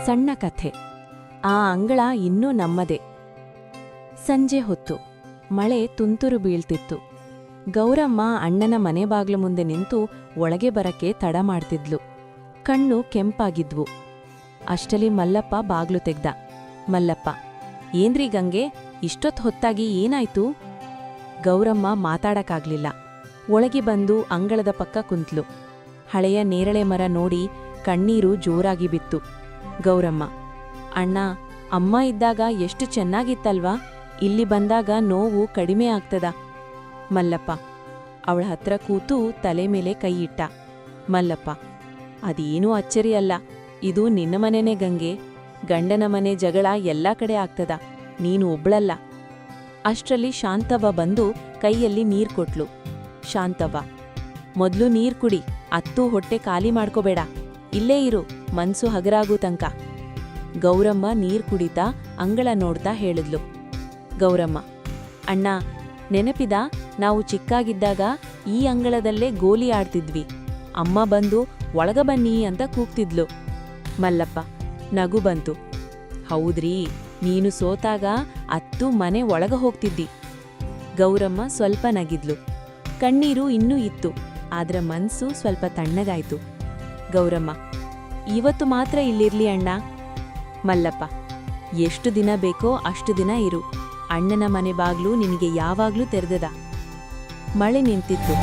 ಸಣ್ಣ ಕಥೆ. ಆ ಅಂಗಳ ಇನ್ನೂ ನಮ್ಮದೇ. ಸಂಜೆ ಹೊತ್ತು ಮಳೆ ತುಂತುರು ಬೀಳ್ತಿತ್ತು. ಗೌರಮ್ಮ ಅಣ್ಣನ ಮನೆ ಬಾಗ್ಲು ಮುಂದೆ ನಿಂತು ಒಳಗೆ ಬರಕ್ಕೆ ತಡ ಮಾಡ್ತಿದ್ಲು. ಕಣ್ಣು ಕೆಂಪಾಗಿದ್ವು. ಅಷ್ಟಲಿ ಮಲ್ಲಪ್ಪ ಬಾಗ್ಲು ತೆಗ್ದ. ಮಲ್ಲಪ್ಪ: ಏನ್ರಿ ಗಂಗೆ, ಇಷ್ಟೊತ್ತು ಹೊತ್ತಾಗಿ ಏನಾಯ್ತು? ಗೌರಮ್ಮ ಮಾತಾಡಕ್ಕಾಗ್ಲಿಲ್ಲ. ಒಳಗೆ ಬಂದು ಅಂಗಳದ ಪಕ್ಕ ಕುಂತ್ಲು. ಹಳೆಯ ನೇರಳೆ ಮರ ನೋಡಿ ಕಣ್ಣೀರು ಜೋರಾಗಿ ಬಿತ್ತು. ಗೌರಮ್ಮ: ಅಣ್ಣ, ಅಮ್ಮ ಇದ್ದಾಗ ಎಷ್ಟು ಚೆನ್ನಾಗಿತ್ತಲ್ವಾ, ಇಲ್ಲಿ ಬಂದಾಗ ನೋವು ಕಡಿಮೆ ಆಗ್ತದ? ಮಲ್ಲಪ್ಪ ಅವಳ ಹತ್ರ ಕೂತು ತಲೆ ಮೇಲೆ ಕೈ ಇಟ್ಟ. ಮಲ್ಲಪ್ಪ: ಅದೇನೂ ಅಚ್ಚರಿಯಲ್ಲ, ಇದು ನಿನ್ನ ಮನೆನೇ ಗಂಗೆ. ಗಂಡನ ಮನೆ ಜಗಳ ಎಲ್ಲಾ ಕಡೆ ಆಗ್ತದ, ನೀನು ಒಬ್ಳಲ್ಲ. ಅಷ್ಟ್ರಲ್ಲಿ ಶಾಂತವ್ವ ಬಂದು ಕೈಯಲ್ಲಿ ನೀರ್ ಕೊಟ್ಲು. ಶಾಂತವ್ವ: ಮೊದ್ಲು ನೀರ್ ಕುಡಿ, ಅತ್ತೂ ಹೊಟ್ಟೆ ಖಾಲಿ ಮಾಡ್ಕೋಬೇಡ, ಇಲ್ಲೇ ಇರು, ಮನ್ಸು ಹಗರಾಗೂ ತನಕ. ಗೌರಮ್ಮ ನೀರ್ ಕುಡಿತಾ ಅಂಗಳ ನೋಡ್ತಾ ಹೇಳಿದ್ಲು. ಗೌರಮ್ಮ: ಅಣ್ಣ, ನೆನಪಿದ, ನಾವು ಚಿಕ್ಕಾಗಿದ್ದಾಗ ಈ ಅಂಗಳದಲ್ಲೇ ಗೋಲಿ ಆಡ್ತಿದ್ವಿ. ಅಮ್ಮ ಬಂದು ಒಳಗ ಬನ್ನಿ ಅಂತ ಕೂಗ್ತಿದ್ಲು. ಮಲ್ಲಪ್ಪ ನಗು ಬಂತು. ಹೌದ್ರೀ, ನೀನು ಸೋತಾಗ ಅತ್ತು ಮನೆ ಒಳಗ ಹೋಗ್ತಿದ್ದಿ. ಗೌರಮ್ಮ ಸ್ವಲ್ಪ ನಗಿದ್ಲು. ಕಣ್ಣೀರು ಇನ್ನೂ ಇತ್ತು, ಆದ್ರ ಮನ್ಸು ಸ್ವಲ್ಪ ತಣ್ಣಗಾಯ್ತು. ಗೌರಮ್ಮ: ಇವತ್ತು ಮಾತ್ರ ಇಲ್ಲಿರ್ಲಿ ಅಣ್ಣ. ಮಲ್ಲಪ್ಪ: ಎಷ್ಟು ದಿನ ಬೇಕೋ ಅಷ್ಟು ದಿನ ಇರು. ಅಣ್ಣನ ಮನೆ ಬಾಗ್ಲು ನಿನಗೆ ಯಾವಾಗ್ಲೂ ತೆರೆದದ. ಮಳೆ ನಿಂತಿತ್ತು.